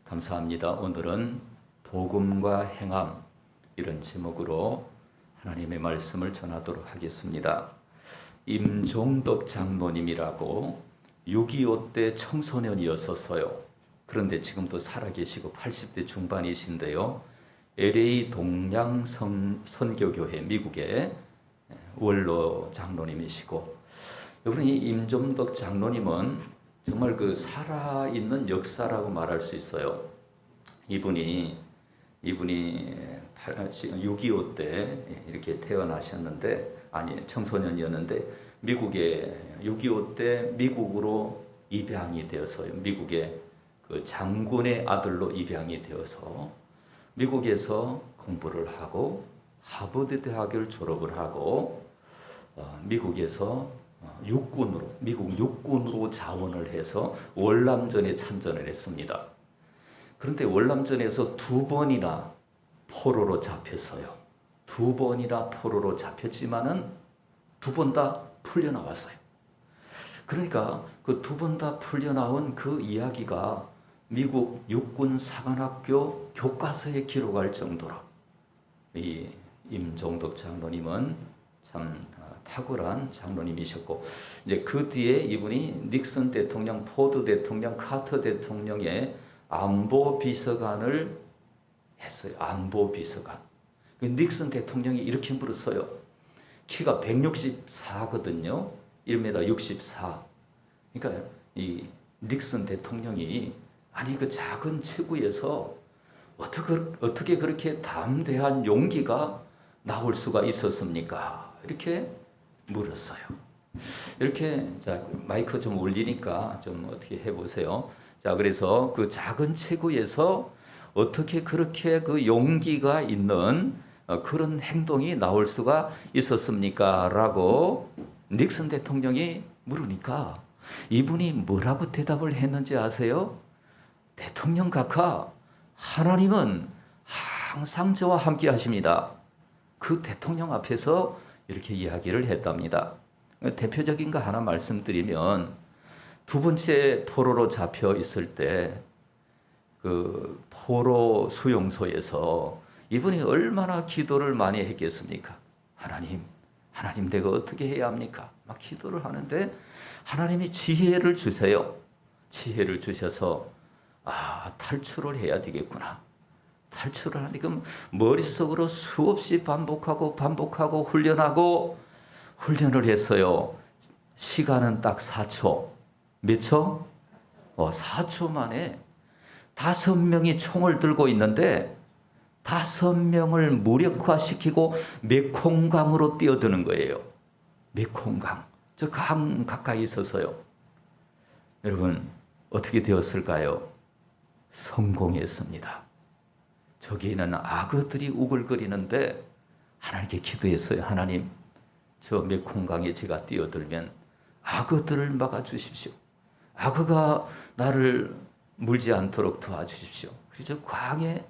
감사합니다. 오늘은 복음과 행함 이런 제목으로 하나님의 말씀을 전하도록 하겠습니다. 임종덕 장로님이라고 6.25 때 청소년이었어요. 그런데 지금도 살아계시고 80대 중반이신데요. LA 동양 선교교회 미국의 원로 장로님이시고, 이분이 임종덕 장로님은 정말 그 살아있는 역사라고 말할 수 있어요. 이분이 6.25 때 이렇게 태어나셨는데, 아니 청소년이었는데 미국에 6.25 때 미국으로 입양이 되어서요. 미국의 그 장군의 아들로 입양이 되어서 미국에서 공부를 하고 하버드 대학을 졸업을 하고 미국에서 미국 육군으로 자원을 해서 월남전에 참전을 했습니다. 그런데 월남전에서 2번이나 포로로 잡혔어요. 2번이나 포로로 잡혔지만은 2번 다 풀려나왔어요. 그러니까 그 2번 다 풀려나온 그 이야기가 미국 육군 사관학교 교과서에 기록할 정도로 이 임종덕 장로님은 참 탁월한 장로님이셨고, 이제 그 뒤에 이분이 닉슨 대통령, 포드 대통령, 카터 대통령의 안보 비서관을 했어요. 안보 비서관. 닉슨 대통령이 이렇게 물었어요. 키가 164거든요. 1m 64. 그러니까 이 닉슨 대통령이 아니 그 작은 체구에서 어떻게 그렇게 담대한 용기가 나올 수가 있었습니까? 이렇게 물었어요. 이렇게 자 마이크 좀 올리니까 좀 어떻게 해보세요. 자, 그래서 그 작은 체구에서 어떻게 그렇게 그 용기가 있는 그런 행동이 나올 수가 있었습니까? 라고 닉슨 대통령이 물으니까 이분이 뭐라고 대답을 했는지 아세요? 대통령 각하, 하나님은 항상 저와 함께 하십니다. 그 대통령 앞에서 이렇게 이야기를 했답니다. 대표적인 거 하나 말씀드리면, 2번째 포로로 잡혀 있을 때 그 포로 수용소에서 이분이 얼마나 기도를 많이 했겠습니까? 하나님 내가 어떻게 해야 합니까? 막 기도를 하는데 하나님이 지혜를 주세요. 지혜를 주셔서 탈출을 해야 되겠구나. 탈출을 하니 그럼 머릿속으로 수없이 반복하고 훈련을 했어요. 시간은 딱 4초. 몇 초? 4초 만에 5명이 총을 들고 있는데 5명을 무력화시키고 메콩강으로 뛰어드는 거예요. 메콩강. 저 강 가까이 있어서요. 여러분 어떻게 되었을까요? 성공했습니다. 저기 있는 악어들이 우글거리는데 하나님께 기도했어요. 하나님, 저 메콩강에 제가 뛰어들면 악어들을 막아주십시오. 악어가 나를 물지 않도록 도와주십시오. 그래서 강에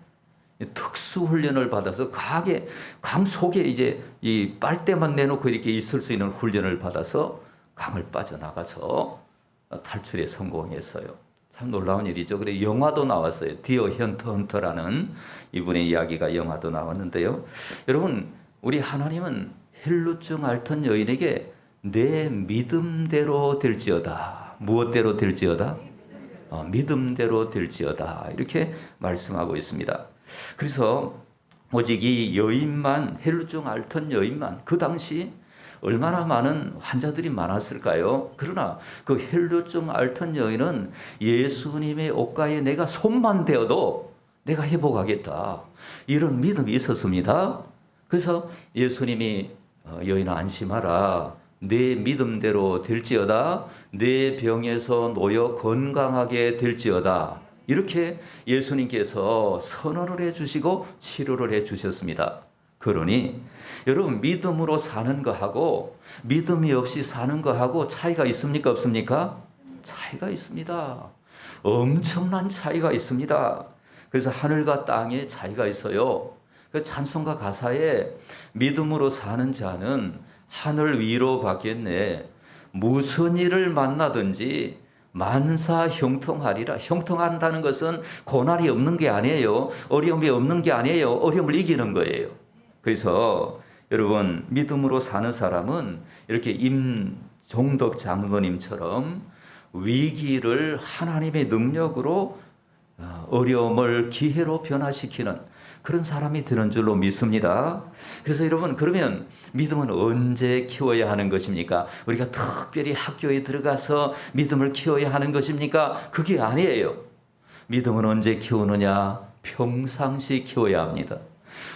특수 훈련을 받아서 강 속에 이제 이 빨대만 내놓고 이렇게 있을 수 있는 훈련을 받아서 강을 빠져나가서 탈출에 성공했어요. 참 놀라운 일이죠. 그래 영화도 나왔어요. 디어 헌터라는 이분의 이야기가 영화도 나왔는데요. 여러분, 우리 하나님은 헬루증 앓던 여인에게 내 믿음대로 될지어다. 무엇대로 될지어다? 믿음대로 될지어다. 이렇게 말씀하고 있습니다. 그래서 오직 이 여인만, 헬루증 앓던 여인만, 그 당시 얼마나 많은 환자들이 많았을까요? 그러나 그 헬루증 앓던 여인은 예수님의 옷가에 내가 손만 대어도 내가 회복하겠다. 이런 믿음이 있었습니다. 그래서 예수님이 여인아 안심하라. 내 믿음대로 될지어다. 내 병에서 놓여 건강하게 될지어다. 이렇게 예수님께서 선언을 해주시고 치료를 해주셨습니다. 그러니 여러분 믿음으로 사는 거하고 믿음이 없이 사는 거하고 차이가 있습니까? 없습니까? 차이가 있습니다. 엄청난 차이가 있습니다. 그래서 하늘과 땅의 차이가 있어요. 그 찬송가 가사에 믿음으로 사는 자는 하늘 위로 받겠네. 무슨 일을 만나든지 만사 형통하리라. 형통한다는 것은 고난이 없는 게 아니에요. 어려움이 없는 게 아니에요. 어려움을 이기는 거예요. 그래서 여러분, 믿음으로 사는 사람은 이렇게 임종덕 장로님처럼 위기를 하나님의 능력으로 어려움을 기회로 변화시키는 그런 사람이 되는 줄로 믿습니다. 그래서 여러분, 그러면 믿음은 언제 키워야 하는 것입니까? 우리가 특별히 학교에 들어가서 믿음을 키워야 하는 것입니까? 그게 아니에요. 믿음은 언제 키우느냐? 평상시 키워야 합니다.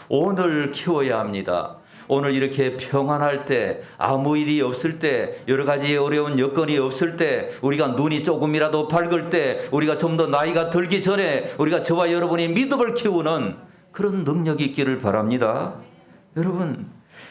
오늘 키워야 합니다. 오늘 이렇게 평안할 때, 아무 일이 없을 때, 여러 가지 어려운 여건이 없을 때, 우리가 눈이 조금이라도 밝을 때, 우리가 좀 더 나이가 들기 전에 우리가 저와 여러분이 믿음을 키우는 그런 능력이 있기를 바랍니다. 여러분,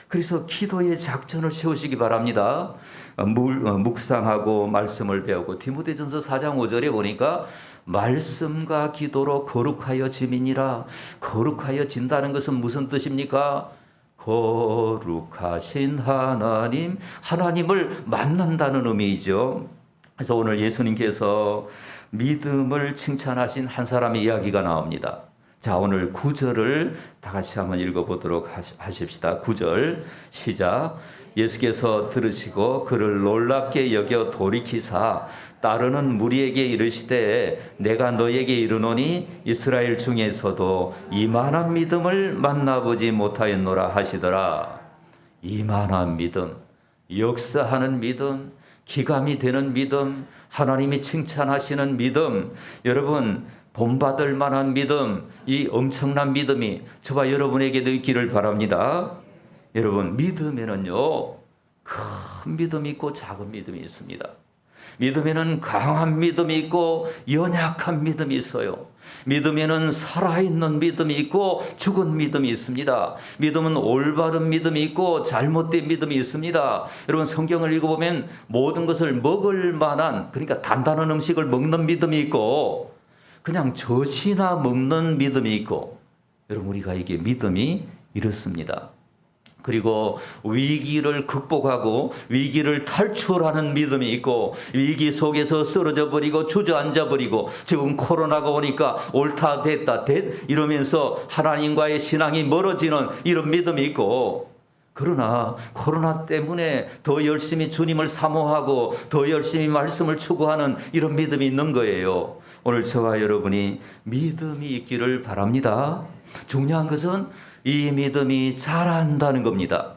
그래서 기도의 작전을 세우시기 바랍니다. 묵상하고 말씀을 배우고, 디모데전서 4장 5절에 보니까 말씀과 기도로 거룩하여 지민이라. 거룩하여 진다는 것은 무슨 뜻입니까? 거룩하신 하나님, 하나님을 만난다는 의미이죠. 그래서 오늘 예수님께서 믿음을 칭찬하신 한 사람의 이야기가 나옵니다. 자, 오늘 9절을 다 같이 한번 읽어보도록 하십시다. 9절 시작. 예수께서 들으시고 그를 놀랍게 여겨 돌이키사 따르는 무리에게 이르시되 내가 너에게 이르노니 이스라엘 중에서도 이만한 믿음을 만나보지 못하였노라 하시더라. 이만한 믿음, 역사하는 믿음, 기감이 되는 믿음, 하나님이 칭찬하시는 믿음, 여러분 본받을 만한 믿음, 이 엄청난 믿음이 저와 여러분에게도 있기를 바랍니다. 여러분, 믿음에는요, 큰 믿음이 있고 작은 믿음이 있습니다. 믿음에는 강한 믿음이 있고 연약한 믿음이 있어요. 믿음에는 살아있는 믿음이 있고 죽은 믿음이 있습니다. 믿음은 올바른 믿음이 있고 잘못된 믿음이 있습니다. 여러분, 성경을 읽어보면 모든 것을 먹을 만한, 그러니까 단단한 음식을 먹는 믿음이 있고 그냥 젖이나 먹는 믿음이 있고, 여러분, 우리가 이게 믿음이 이렇습니다. 그리고 위기를 극복하고 위기를 탈출하는 믿음이 있고, 위기 속에서 쓰러져 버리고 주저앉아 버리고, 지금 코로나가 오니까 옳다 됐다 이러면서 하나님과의 신앙이 멀어지는 이런 믿음이 있고, 그러나 코로나 때문에 더 열심히 주님을 사모하고 더 열심히 말씀을 추구하는 이런 믿음이 있는 거예요. 오늘 저와 여러분이 믿음이 있기를 바랍니다. 중요한 것은 이 믿음이 자란다는 겁니다.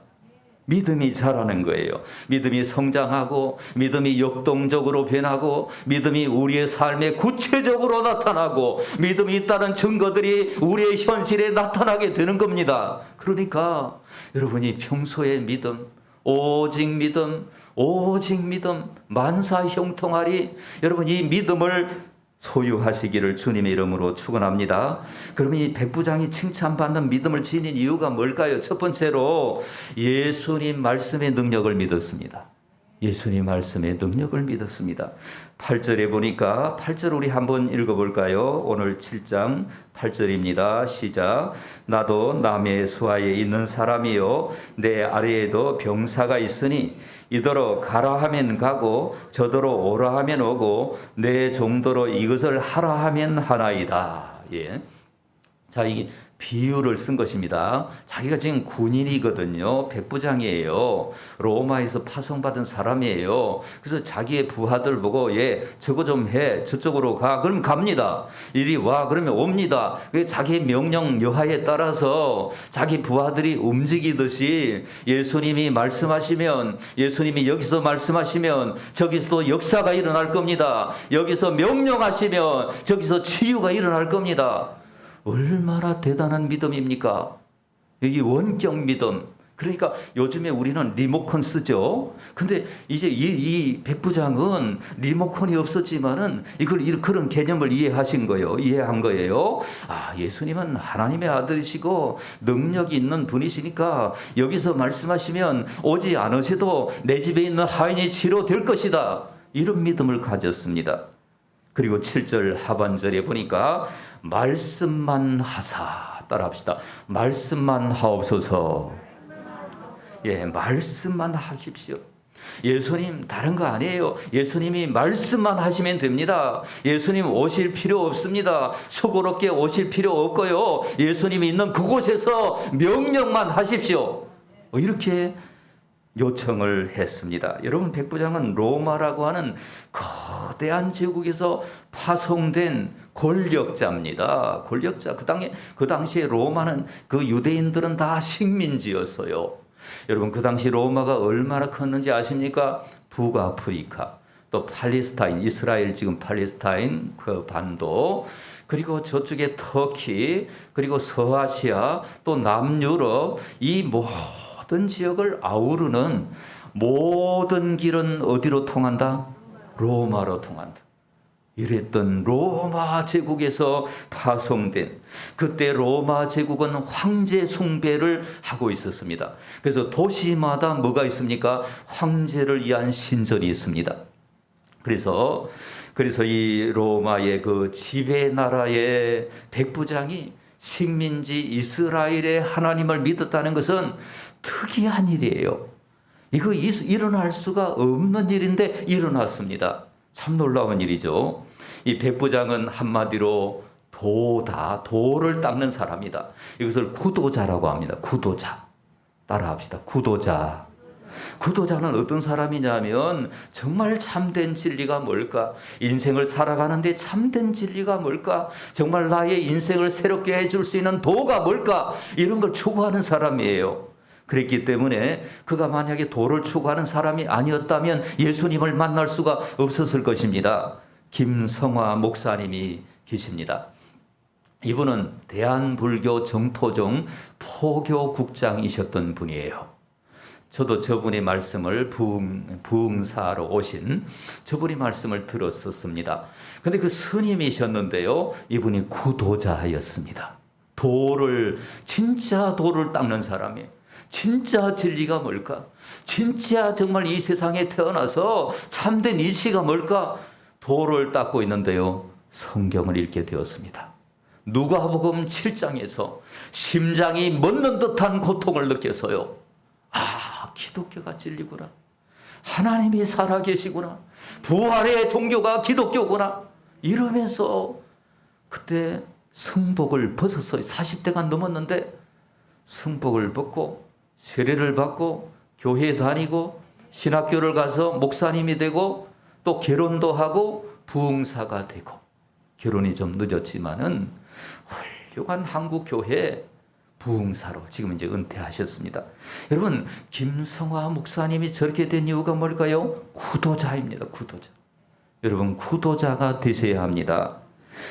믿음이 자라는 거예요. 믿음이 성장하고, 믿음이 역동적으로 변하고, 믿음이 우리의 삶에 구체적으로 나타나고, 믿음이 있다는 증거들이 우리의 현실에 나타나게 되는 겁니다. 그러니까 여러분이 평소에 믿음, 오직 믿음, 오직 믿음, 만사 형통하리. 여러분, 이 믿음을 소유하시기를 주님의 이름으로 축원합니다. 그러면 이 백부장이 칭찬받는 믿음을 지닌 이유가 뭘까요? 첫 번째로 예수님 말씀의 능력을 믿었습니다. 예수님 말씀의 능력을 믿었습니다. 8절에 보니까, 8절 우리 한번 읽어볼까요? 오늘 7장 8절입니다. 시작. 나도 남의 수하에 있는 사람이요 내 아래에도 병사가 있으니 이더러 가라 하면 가고 저더러 오라 하면 오고 내 정도로 이것을 하라 하면 하나이다. 예. 자, 이 비유를 쓴 것입니다. 자기가 지금 군인이거든요. 백부장이에요. 로마에서 파송받은 사람이에요. 그래서 자기의 부하들 보고, 예, 저거 좀 해, 저쪽으로 가. 그럼 갑니다. 이리 와. 그러면 옵니다. 자기의 명령 여하에 따라서 자기 부하들이 움직이듯이 예수님이 말씀하시면, 예수님이 여기서 말씀하시면 저기서도 역사가 일어날 겁니다. 여기서 명령하시면 저기서 치유가 일어날 겁니다. 얼마나 대단한 믿음입니까? 여기 원격 믿음. 그러니까 요즘에 우리는 리모컨 쓰죠. 근데 이제 이 백부장은 리모컨이 없었지만은 그런 개념을 이해한 거예요. 아, 예수님은 하나님의 아들이시고 능력이 있는 분이시니까 여기서 말씀하시면 오지 않으셔도 내 집에 있는 하인이 치료될 것이다. 이런 믿음을 가졌습니다. 그리고 7절 하반절에 보니까 말씀만 하사, 따라합시다. 말씀만 하옵소서. 예, 말씀만 하십시오. 예수님 다른 거 아니에요. 예수님이 말씀만 하시면 됩니다. 예수님 오실 필요 없습니다. 수고롭게 오실 필요 없고요. 예수님이 있는 그곳에서 명령만 하십시오. 이렇게 요청을 했습니다. 여러분, 백부장은 로마라고 하는 거대한 제국에서 파송된 권력자입니다. 권력자. 그 당시에 로마는 그 유대인들은 다 식민지였어요. 여러분, 그 당시 로마가 얼마나 컸는지 아십니까? 북아프리카, 또 팔레스타인, 이스라엘 지금 팔레스타인 그 반도, 그리고 저쪽에 터키, 그리고 서아시아, 또 남유럽, 이 모든 지역을 아우르는 모든 길은 어디로 통한다? 로마로 통한다. 이랬던 로마 제국에서 파송된, 그때 로마 제국은 황제 숭배를 하고 있었습니다. 그래서 도시마다 뭐가 있습니까? 황제를 위한 신전이 있습니다. 그래서 이 로마의 그 지배 나라의 백부장이 식민지 이스라엘의 하나님을 믿었다는 것은 특이한 일이에요. 이거 일어날 수가 없는 일인데 일어났습니다. 참 놀라운 일이죠. 이 백부장은 한마디로 돌을 닦는 사람이다. 이것을 구도자라고 합니다. 구도자. 따라합시다. 구도자. 구도자는 어떤 사람이냐면 정말 참된 진리가 뭘까? 인생을 살아가는데 참된 진리가 뭘까? 정말 나의 인생을 새롭게 해줄 수 있는 도가 뭘까? 이런 걸 추구하는 사람이에요. 그랬기 때문에 그가 만약에 도를 추구하는 사람이 아니었다면 예수님을 만날 수가 없었을 것입니다. 김성화 목사님이 계십니다. 이분은 대한불교 정토종 포교국장이셨던 분이에요. 저도 저분의 말씀을 부흥사로 오신 저분의 말씀을 들었었습니다. 근데 그 스님이셨는데요, 이분이 구도자였습니다. 진짜 도를 닦는 사람이에요. 진짜 진리가 뭘까? 진짜 정말 이 세상에 태어나서 참된 이치가 뭘까? 도를 닦고 있는데요, 성경을 읽게 되었습니다. 누가복음 7장에서 심장이 멎는 듯한 고통을 느껴서요, 기독교가 진리구나, 하나님이 살아계시구나, 부활의 종교가 기독교구나, 이러면서 그때 성복을 벗었어요. 40대가 넘었는데 성복을 벗고 세례를 받고 교회 다니고 신학교를 가서 목사님이 되고 또 결혼도 하고 부흥사가 되고, 결혼이 좀 늦었지만은 훌륭한 한국 교회 부흥사로 지금 이제 은퇴하셨습니다. 여러분, 김성화 목사님이 저렇게 된 이유가 뭘까요? 구도자입니다. 구도자. 여러분, 구도자가 되셔야 합니다.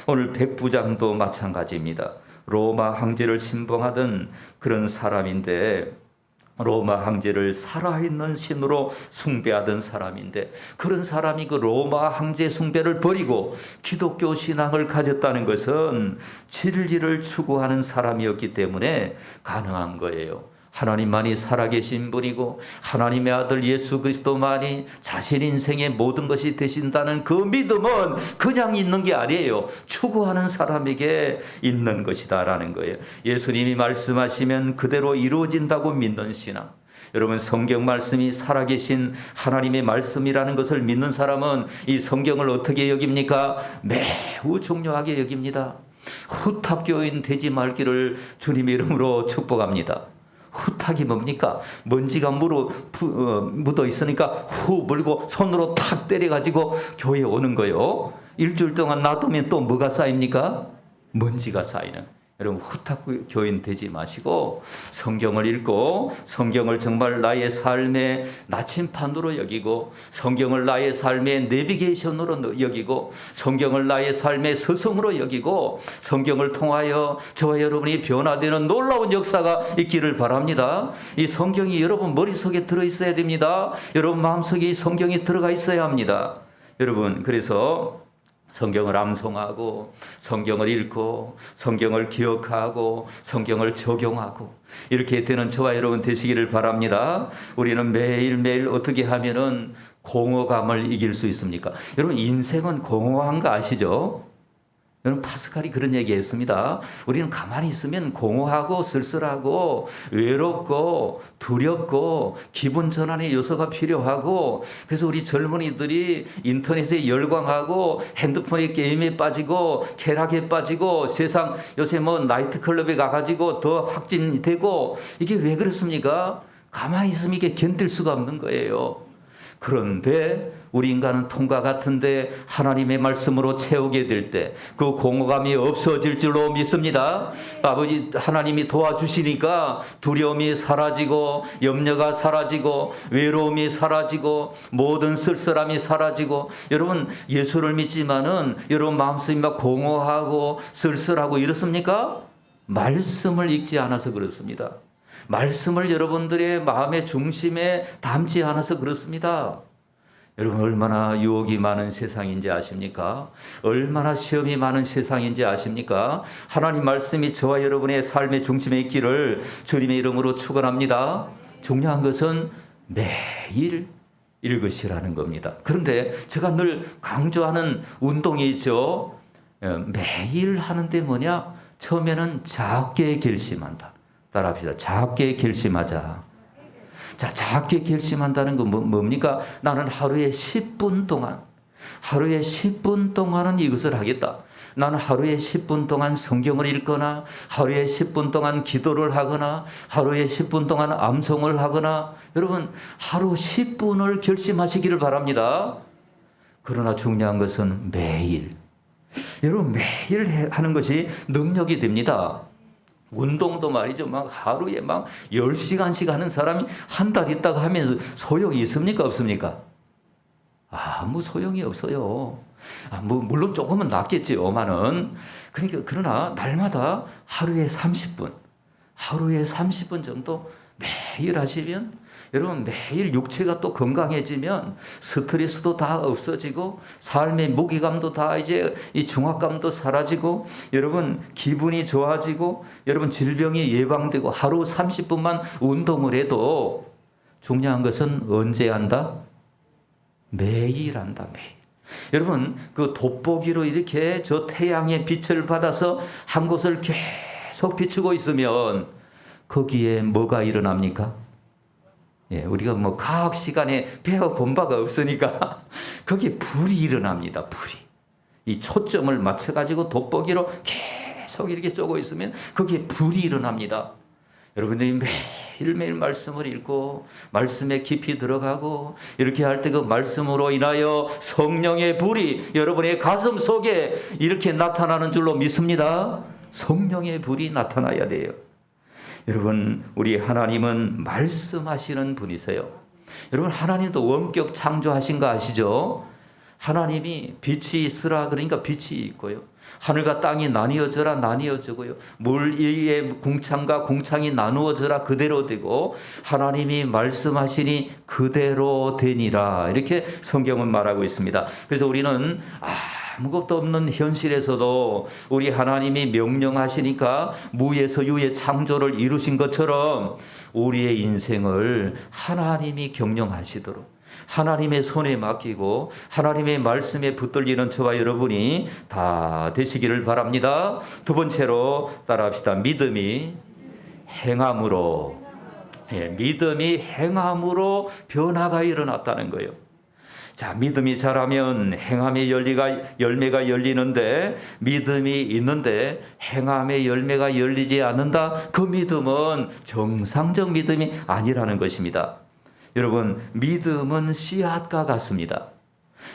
오늘 백부장도 마찬가지입니다. 로마 황제를 신봉하던 그런 사람인데, 로마 황제를 살아있는 신으로 숭배하던 사람인데, 그런 사람이 그 로마 황제 숭배를 버리고 기독교 신앙을 가졌다는 것은 진리를 추구하는 사람이었기 때문에 가능한 거예요. 하나님만이 살아계신 분이고 하나님의 아들 예수 그리스도만이 자신 인생의 모든 것이 되신다는 그 믿음은 그냥 있는 게 아니에요. 추구하는 사람에게 있는 것이다라는 거예요. 예수님이 말씀하시면 그대로 이루어진다고 믿는 신앙. 여러분, 성경 말씀이 살아계신 하나님의 말씀이라는 것을 믿는 사람은 이 성경을 어떻게 여깁니까? 매우 중요하게 여깁니다. 후탁교인 되지 말기를 주님의 이름으로 축복합니다. 후탁이 뭡니까? 먼지가 묻어 있으니까 후 물고 손으로 탁 때려가지고 교회에 오는 거예요. 일주일 동안 놔두면 또 뭐가 쌓입니까? 먼지가 쌓이는. 여러분, 후탁 교인 되지 마시고 성경을 읽고 성경을 정말 나의 삶의 나침판으로 여기고 성경을 나의 삶의 내비게이션으로 여기고 성경을 나의 삶의 스승으로 여기고 성경을 통하여 저와 여러분이 변화되는 놀라운 역사가 있기를 바랍니다. 이 성경이 여러분 머릿속에 들어있어야 됩니다. 여러분 마음속에 이 성경이 들어가 있어야 합니다. 여러분, 그래서 성경을 암송하고 성경을 읽고 성경을 기억하고 성경을 적용하고 이렇게 되는 저와 여러분 되시기를 바랍니다. 우리는 매일매일 어떻게 하면은 공허감을 이길 수 있습니까? 여러분, 인생은 공허한 거 아시죠? 여러분 파스칼이 그런 얘기했습니다. 우리는 가만히 있으면 공허하고 쓸쓸하고 외롭고 두렵고 기분 전환의 요소가 필요하고, 그래서 우리 젊은이들이 인터넷에 열광하고 핸드폰에 게임에 빠지고 쾌락에 빠지고 세상 요새 뭐 나이트클럽에 가가지고 더 확진되고, 이게 왜 그렇습니까? 가만히 있으면 이게 견딜 수가 없는 거예요. 그런데 우리 인간은 통과 같은데 하나님의 말씀으로 채우게 될 때 그 공허감이 없어질 줄로 믿습니다. 아버지 하나님이 도와주시니까 두려움이 사라지고 염려가 사라지고 외로움이 사라지고 모든 쓸쓸함이 사라지고, 여러분 예수를 믿지만은 여러분 마음속이 막 공허하고 쓸쓸하고 이렇습니까? 말씀을 읽지 않아서 그렇습니다. 말씀을 여러분들의 마음의 중심에 담지 않아서 그렇습니다. 여러분 얼마나 유혹이 많은 세상인지 아십니까? 얼마나 시험이 많은 세상인지 아십니까? 하나님 말씀이 저와 여러분의 삶의 중심에 있기를 주님의 이름으로 축원합니다. 중요한 것은 매일 읽으시라는 겁니다. 그런데 제가 늘 강조하는 운동이 있죠. 매일 하는데 뭐냐? 처음에는 작게 결심한다. 따라합시다. 작게 결심하자. 자, 작게 결심한다는 건 뭡니까? 나는 하루에 10분 동안은 이것을 하겠다. 나는 하루에 10분 동안 성경을 읽거나, 하루에 10분 동안 기도를 하거나, 하루에 10분 동안 암송을 하거나, 여러분 하루 10분을 결심하시기를 바랍니다. 그러나 중요한 것은 매일, 여러분 매일 하는 것이 능력이 됩니다. 운동도 말이죠. 막 하루에 막 10시간씩 하는 사람이 한 달 있다가 하면서 소용이 있습니까? 없습니까? 아무 소용이 없어요. 물론 조금은 낫겠지요만은. 그러니까 그러나 날마다 하루에 30분 정도 매일 하시면, 여러분 매일 육체가 또 건강해지면 스트레스도 다 없어지고 삶의 무게감도 다 이제 이 중압감도 사라지고, 여러분 기분이 좋아지고, 여러분 질병이 예방되고, 하루 30분만 운동을 해도 중요한 것은 언제 한다? 매일 한다. 매일. 여러분 그 돋보기로 이렇게 저 태양의 빛을 받아서 한 곳을 계속 비추고 있으면 거기에 뭐가 일어납니까? 우리가 뭐 과학 시간에 배워본 바가 없으니까 거기에 불이 일어납니다. 불이. 이 초점을 맞춰가지고 돋보기로 계속 이렇게 쏘고 있으면 거기에 불이 일어납니다. 여러분들이 매일매일 말씀을 읽고 말씀에 깊이 들어가고 이렇게 할 때 그 말씀으로 인하여 성령의 불이 여러분의 가슴 속에 이렇게 나타나는 줄로 믿습니다. 성령의 불이 나타나야 돼요. 여러분 우리 하나님은 말씀하시는 분이세요. 여러분 하나님도 원격 창조하신 거 아시죠? 하나님이 빛이 있으라 그러니까 빛이 있고요. 하늘과 땅이 나뉘어져라 나뉘어지고요. 물 위에 궁창과 궁창이 나누어져라 그대로 되고, 하나님이 말씀하시니 그대로 되니라, 이렇게 성경은 말하고 있습니다. 그래서 우리는 아무것도 없는 현실에서도 우리 하나님이 명령하시니까 무에서 유의 창조를 이루신 것처럼 우리의 인생을 하나님이 경영하시도록 하나님의 손에 맡기고 하나님의 말씀에 붙들리는 저와 여러분이 다 되시기를 바랍니다. 두 번째로 따라합시다. 믿음이 행함으로 변화가 일어났다는 거예요. 자, 믿음이 자라면 행함의 열매가 열리는데, 믿음이 있는데 행함의 열매가 열리지 않는다? 그 믿음은 정상적 믿음이 아니라는 것입니다. 여러분, 믿음은 씨앗과 같습니다.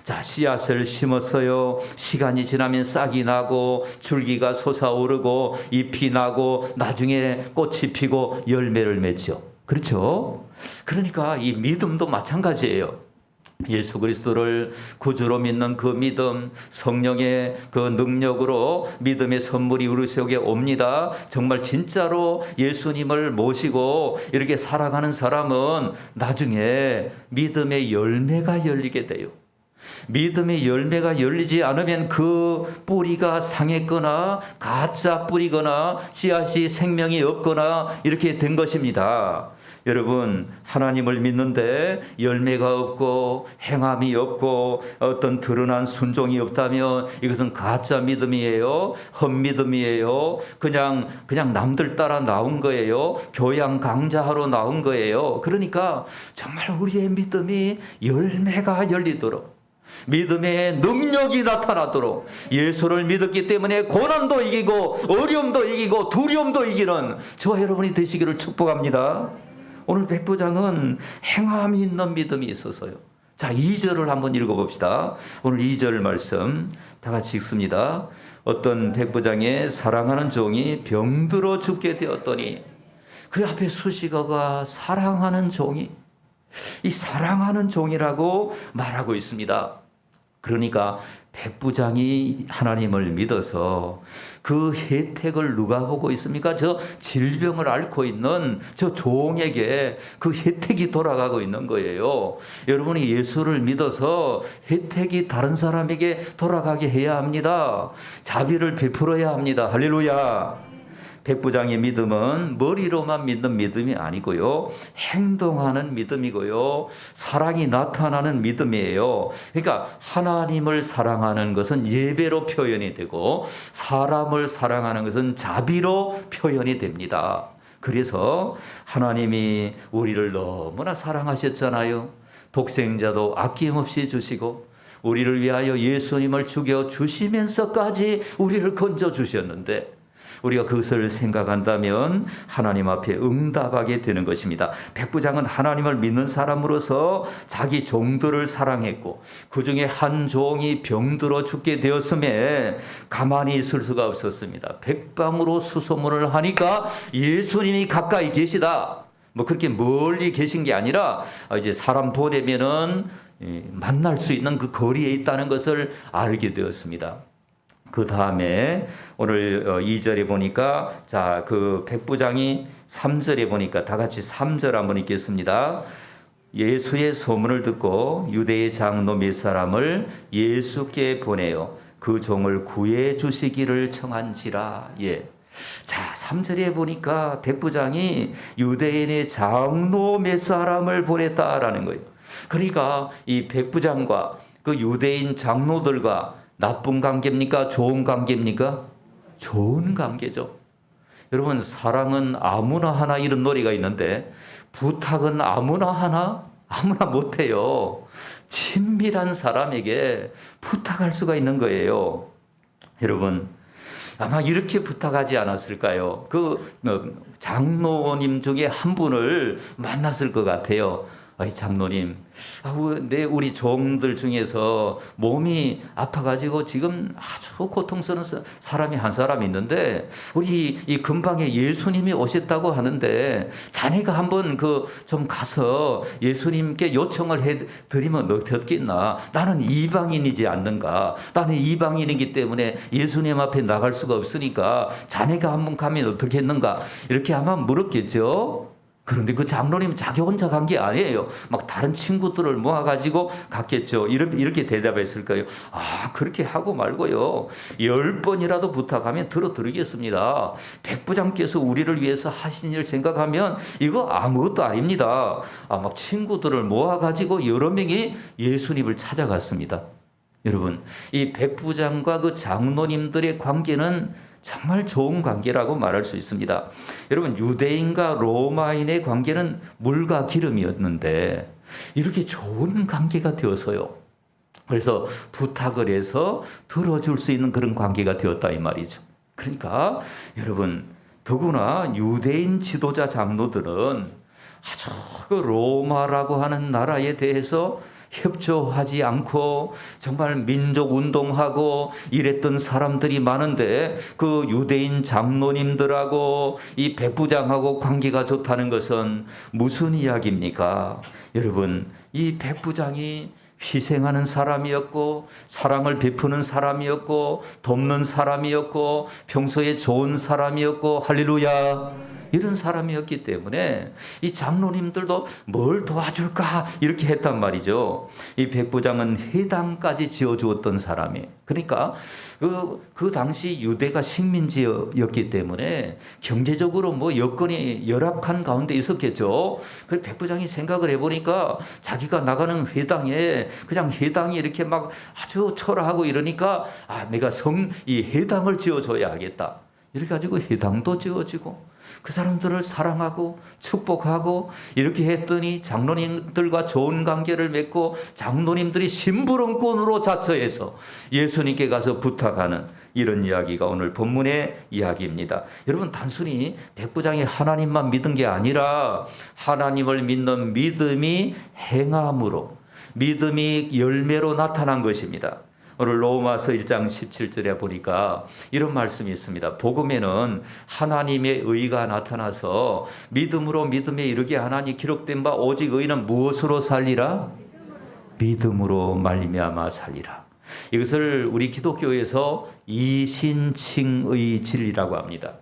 자, 씨앗을 심었어요. 시간이 지나면 싹이 나고 줄기가 솟아오르고 잎이 나고 나중에 꽃이 피고 열매를 맺죠. 그렇죠? 그러니까 이 믿음도 마찬가지예요. 예수 그리스도를 구주로 믿는 그 믿음, 성령의 그 능력으로 믿음의 선물이 우리 속에 옵니다. 정말 진짜로 예수님을 모시고 이렇게 살아가는 사람은 나중에 믿음의 열매가 열리게 돼요. 믿음의 열매가 열리지 않으면 그 뿌리가 상했거나 가짜 뿌리거나 씨앗이 생명이 없거나 이렇게 된 것입니다. 여러분, 하나님을 믿는데 열매가 없고 행함이 없고 어떤 드러난 순종이 없다면 이것은 가짜 믿음이에요. 헛믿음이에요. 그냥 남들 따라 나온 거예요. 교양 강좌하러 나온 거예요. 그러니까 정말 우리의 믿음이 열매가 열리도록, 믿음의 능력이 나타나도록, 예수를 믿었기 때문에 고난도 이기고 어려움도 이기고 두려움도 이기는 저와 여러분이 되시기를 축복합니다. 오늘 백부장은 행함이 있는 믿음이 있어서요. 자, 2절을 한번 읽어봅시다. 오늘 2절 말씀 다 같이 읽습니다. 어떤 백부장의 사랑하는 종이 병들어 죽게 되었더니, 그 앞에 수식어가 사랑하는 종이, 이 사랑하는 종이라고 말하고 있습니다. 그러니까 백부장이 하나님을 믿어서 그 혜택을 누가 보고 있습니까? 저 질병을 앓고 있는 저 종에게 그 혜택이 돌아가고 있는 거예요. 여러분이 예수를 믿어서 혜택이 다른 사람에게 돌아가게 해야 합니다. 자비를 베풀어야 합니다. 할렐루야. 백부장의 믿음은 머리로만 믿는 믿음이 아니고요, 행동하는 믿음이고요, 사랑이 나타나는 믿음이에요. 그러니까 하나님을 사랑하는 것은 예배로 표현이 되고 사람을 사랑하는 것은 자비로 표현이 됩니다. 그래서 하나님이 우리를 너무나 사랑하셨잖아요. 독생자도 아낌없이 주시고 우리를 위하여 예수님을 죽여 주시면서까지 우리를 건져 주셨는데, 우리가 그것을 생각한다면 하나님 앞에 응답하게 되는 것입니다. 백부장은 하나님을 믿는 사람으로서 자기 종들을 사랑했고, 그 중에 한 종이 병들어 죽게 되었음에 가만히 있을 수가 없었습니다. 백방으로 수소문을 하니까 예수님이 가까이 계시다, 뭐 그렇게 멀리 계신 게 아니라 이제 사람 보내면은 만날 수 있는 그 거리에 있다는 것을 알게 되었습니다. 그 다음에 오늘 2절에 보니까, 자, 그 백부장이 3절에 보니까 다 같이 3절 한번 읽겠습니다. 예수의 소문을 듣고 유대의 장로 몇 사람을 예수께 보내어 그 종을 구해 주시기를 청한지라. 예. 자, 3절에 보니까 백부장이 유대인의 장로 몇 사람을 보냈다라는 거예요. 그러니까 이 백부장과 그 유대인 장로들과 나쁜 관계입니까? 좋은 관계입니까? 좋은 관계죠. 여러분, 사랑은 아무나 하나, 이런 노래가 있는데 부탁은 아무나 하나? 아무나 못해요. 친밀한 사람에게 부탁할 수가 있는 거예요. 여러분, 아마 이렇게 부탁하지 않았을까요? 그 장로님 중에 한 분을 만났을 것 같아요. 아이, 장로님, 우리 종들 중에서 몸이 아파가지고 지금 아주 고통스러운 사람이 한 사람 있는데, 우리 이 근방에 예수님이 오셨다고 하는데 자네가 한번 좀 가서 예수님께 요청을 해드리면 어떻겠나? 나는 이방인이지 않는가? 나는 이방인이기 때문에 예수님 앞에 나갈 수가 없으니까 자네가 한번 가면 어떻겠는가? 이렇게 아마 물었겠죠. 그런데 그 장로님은 자기 혼자 간 게 아니에요. 막 다른 친구들을 모아가지고 갔겠죠. 이렇게 대답했을 거예요. 아, 그렇게 하고 말고요, 10번이라도 부탁하면 들어드리겠습니다. 백부장께서 우리를 위해서 하신 일 생각하면 이거 아무것도 아닙니다. 막 친구들을 모아가지고 여러 명이 예수님을 찾아갔습니다. 여러분, 이 백부장과 그 장로님들의 관계는 정말 좋은 관계라고 말할 수 있습니다. 여러분, 유대인과 로마인의 관계는 물과 기름이었는데 이렇게 좋은 관계가 되어서요, 그래서 부탁을 해서 들어줄 수 있는 그런 관계가 되었다, 이 말이죠. 그러니까 여러분, 더구나 유대인 지도자 장로들은 아주 그 로마라고 하는 나라에 대해서 협조하지 않고 정말 민족 운동하고 이랬던 사람들이 많은데, 그 유대인 장로님들하고 이 백부장하고 관계가 좋다는 것은 무슨 이야기입니까? 여러분, 이 백부장이 희생하는 사람이었고 사랑을 베푸는 사람이었고 돕는 사람이었고 평소에 좋은 사람이었고, 할렐루야, 이런 사람이었기 때문에 이 장로님들도 뭘 도와줄까 이렇게 했단 말이죠. 이 백부장은 회당까지 지어주었던 사람이. 그러니까 그 당시 유대가 식민지였기 때문에 경제적으로 뭐 여건이 열악한 가운데 있었겠죠. 그 백부장이 생각을 해보니까 자기가 나가는 회당에 그냥 회당이 이렇게 막 아주 초라하고 이러니까 내가 이 회당을 지어줘야 하겠다. 이렇게 가지고 회당도 지어지고 그 사람들을 사랑하고 축복하고 이렇게 했더니 장로님들과 좋은 관계를 맺고 장로님들이 심부름꾼으로 자처해서 예수님께 가서 부탁하는 이런 이야기가 오늘 본문의 이야기입니다. 여러분, 단순히 백부장이 하나님만 믿은 게 아니라 하나님을 믿는 믿음이 행함으로, 믿음이 열매로 나타난 것입니다. 오늘 로마서 1장 17절에 보니까 이런 말씀이 있습니다. 복음에는 하나님의 의가 나타나서 믿음으로 믿음에 이르게 하나니 기록된 바 오직 의는 무엇으로 살리라? 믿음으로 말미암아 살리라. 이것을 우리 기독교에서 이신칭의 진리라고 합니다.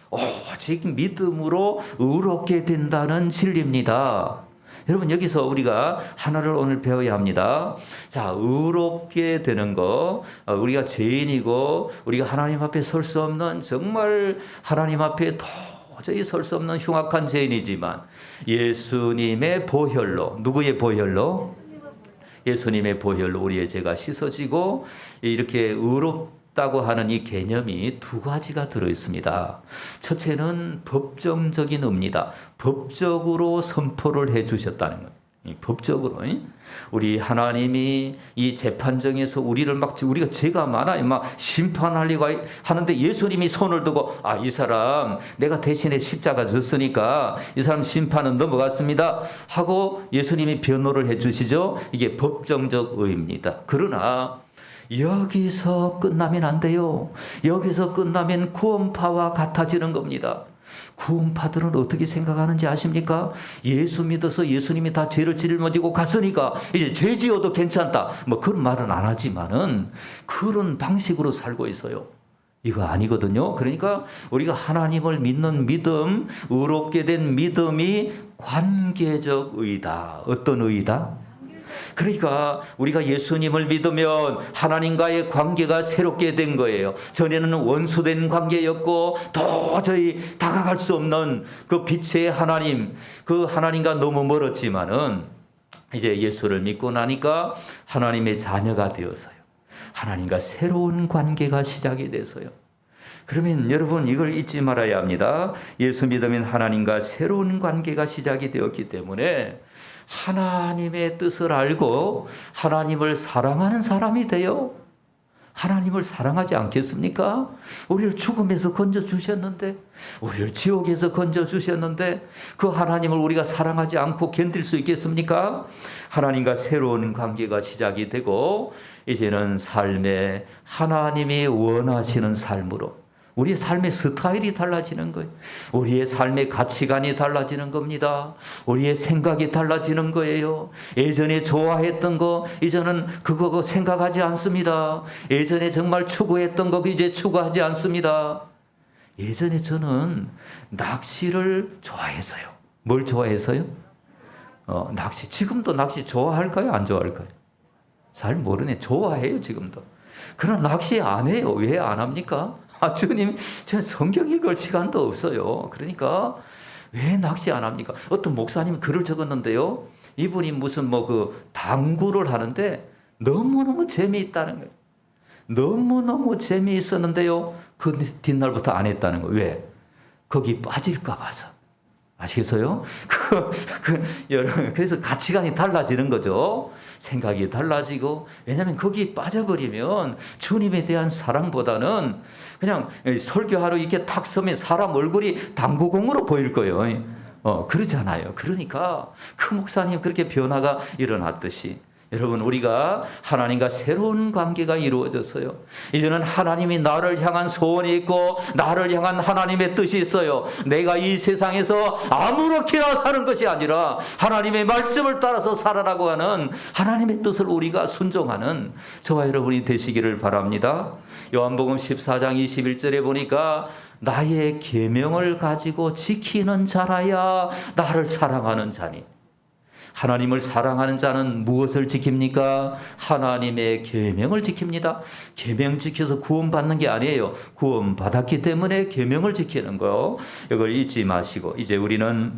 오직 믿음으로 의롭게 된다는 진리입니다. 여러분, 여기서 우리가 하나를 오늘 배워야 합니다. 자, 의롭게 되는 거, 우리가 죄인이고 우리가 하나님 앞에 설 수 없는, 정말 하나님 앞에 도저히 설 수 없는 흉악한 죄인이지만 예수님의 보혈로, 누구의 보혈로? 예수님의 보혈로 우리의 죄가 씻어지고 이렇게 의롭다고 하는 이 개념이 두 가지가 들어있습니다. 첫째는 법정적인 의입니다. 법적으로 선포를 해 주셨다는 거예요. 법적으로. 우리 하나님이 이 재판정에서 우리가 죄가 많아요. 막 심판하려고 하는데 예수님이 손을 두고 이 사람 내가 대신에 십자가 졌으니까 이 사람 심판은 넘어갔습니다 하고 예수님이 변호를 해 주시죠. 이게 법정적 의입니다. 그러나 여기서 끝나면 안 돼요. 여기서 끝나면 구원파와 같아지는 겁니다. 구원파들은 어떻게 생각하는지 아십니까? 예수 믿어서 예수님이 다 죄를 짊어지고 갔으니까 이제 죄 지어도 괜찮다. 뭐 그런 말은 안 하지만은 그런 방식으로 살고 있어요. 이거 아니거든요. 그러니까 우리가 하나님을 믿는 믿음, 의롭게 된 믿음이 관계적 의다. 어떤 의다? 그러니까 우리가 예수님을 믿으면 하나님과의 관계가 새롭게 된 거예요. 전에는 원수된 관계였고 도저히 다가갈 수 없는 그 빛의 하나님, 그 하나님과 너무 멀었지만은 이제 예수를 믿고 나니까 하나님의 자녀가 되어서요. 하나님과 새로운 관계가 시작이 돼서요. 그러면 여러분, 이걸 잊지 말아야 합니다. 예수 믿으면 하나님과 새로운 관계가 시작이 되었기 때문에 하나님의 뜻을 알고 하나님을 사랑하는 사람이 돼요. 하나님을 사랑하지 않겠습니까? 우리를 죽음에서 건져주셨는데, 우리를 지옥에서 건져주셨는데 그 하나님을 우리가 사랑하지 않고 견딜 수 있겠습니까? 하나님과 새로운 관계가 시작이 되고 이제는 삶에 하나님이 원하시는 삶으로 우리의 삶의 스타일이 달라지는 거예요. 우리의 삶의 가치관이 달라지는 겁니다. 우리의 생각이 달라지는 거예요. 예전에 좋아했던 거 이제는 그거 생각하지 않습니다. 예전에 정말 추구했던 거 이제 추구하지 않습니다. 예전에 저는 낚시를 좋아했어요. 뭘 좋아해서요? 낚시. 지금도 낚시 좋아할까요? 안 좋아할까요? 잘 모르네. 좋아해요, 지금도. 그러나 낚시 안 해요. 왜 안 합니까? 주님, 저는 성경 읽을 시간도 없어요. 그러니까 왜 낚시 안 합니까? 어떤 목사님이 글을 적었는데요. 이분이 무슨 당구를 하는데 너무너무 재미있다는 거예요. 너무너무 재미있었는데요. 그 뒷날부터 안 했다는 거예요. 왜? 거기 빠질까 봐서. 아시겠어요? 그래서 가치관이 달라지는 거죠. 생각이 달라지고, 왜냐하면 거기 빠져버리면 주님에 대한 사랑보다는 그냥 설교하러 이렇게 탁 서면 사람 얼굴이 당구공으로 보일 거예요. 그러잖아요. 그러니까 그 목사님 그렇게 변화가 일어났듯이 여러분, 우리가 하나님과 새로운 관계가 이루어졌어요. 이제는 하나님이 나를 향한 소원이 있고 나를 향한 하나님의 뜻이 있어요. 내가 이 세상에서 아무렇게나 사는 것이 아니라 하나님의 말씀을 따라서 살아라고 하는 하나님의 뜻을 우리가 순종하는 저와 여러분이 되시기를 바랍니다. 요한복음 14장 21절에 보니까 나의 계명을 가지고 지키는 자라야 나를 사랑하는 자니. 하나님을 사랑하는 자는 무엇을 지킵니까? 하나님의 계명을 지킵니다. 계명 지켜서 구원받는 게 아니에요. 구원받았기 때문에 계명을 지키는 거. 이걸 잊지 마시고 이제 우리는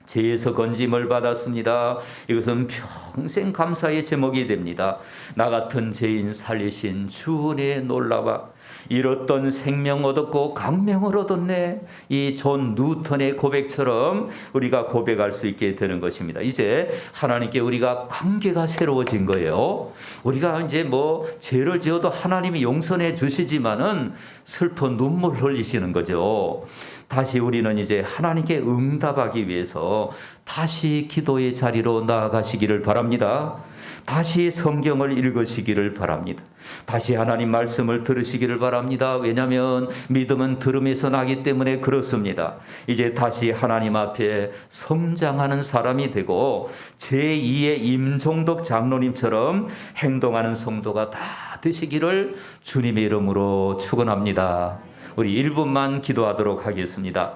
죄에서 건짐을 받았습니다. 이것은 평생 감사의 제목이 됩니다. 나 같은 죄인 살리신 주 은혜에 놀라와 잃었던 생명 얻었고 강명을 얻었네. 이 존 뉴턴의 고백처럼 우리가 고백할 수 있게 되는 것입니다. 이제 하나님께 우리가 관계가 새로워진 거예요. 우리가 이제 뭐 죄를 지어도 하나님이 용서해 주시지만은 슬퍼 눈물 흘리시는 거죠. 다시 우리는 이제 하나님께 응답하기 위해서 다시 기도의 자리로 나아가시기를 바랍니다. 다시 성경을 읽으시기를 바랍니다. 다시 하나님 말씀을 들으시기를 바랍니다. 왜냐하면 믿음은 들음에서 나기 때문에 그렇습니다. 이제 다시 하나님 앞에 성장하는 사람이 되고 제2의 임종덕 장로님처럼 행동하는 성도가 다 되시기를 주님의 이름으로 축원합니다. 우리 1분만 기도하도록 하겠습니다.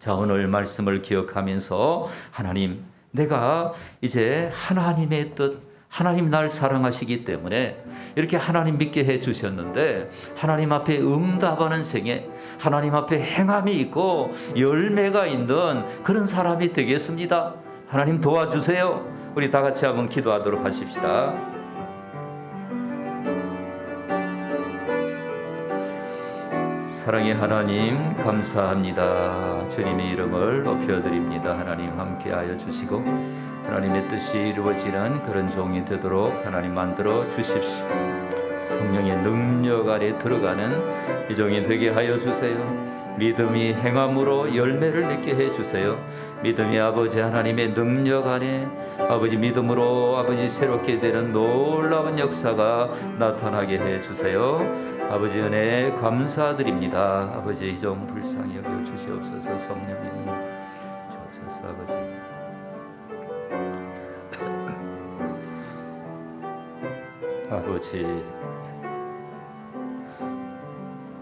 자, 오늘 말씀을 기억하면서 하나님, 내가 이제 하나님의 뜻, 하나님 날 사랑하시기 때문에 이렇게 하나님 믿게 해 주셨는데 하나님 앞에 응답하는 생애, 하나님 앞에 행함이 있고 열매가 있는 그런 사람이 되겠습니다. 하나님 도와주세요. 우리 다 같이 한번 기도하도록 하십시다. 사랑의 하나님, 감사합니다. 주님의 이름을 높여드립니다. 하나님 함께하여 주시고 하나님의 뜻이 이루어지는 그런 종이 되도록 하나님 만들어 주십시오. 성령의 능력 아래 들어가는 이 종이 되게 하여 주세요. 믿음이 행함으로 열매를 맺게 해 주세요. 믿음이 아버지 하나님의 능력 안에 아버지 믿음으로 아버지 새롭게 되는 놀라운 역사가 나타나게 해 주세요. 아버지 은혜 감사드립니다. 아버지 이 종 불쌍히 여겨 주시옵소서. 성령님 주옵소서. 아버지 아버지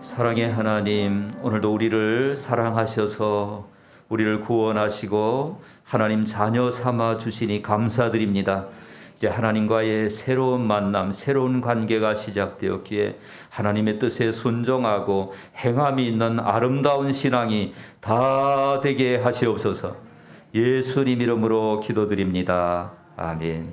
사랑의 하나님, 오늘도 우리를 사랑하셔서 우리를 구원하시고 하나님 자녀 삼아 주시니 감사드립니다. 이제 하나님과의 새로운 만남, 새로운 관계가 시작되었기에 하나님의 뜻에 순종하고 행함이 있는 아름다운 신앙이 다 되게 하시옵소서. 예수님 이름으로 기도드립니다. 아멘.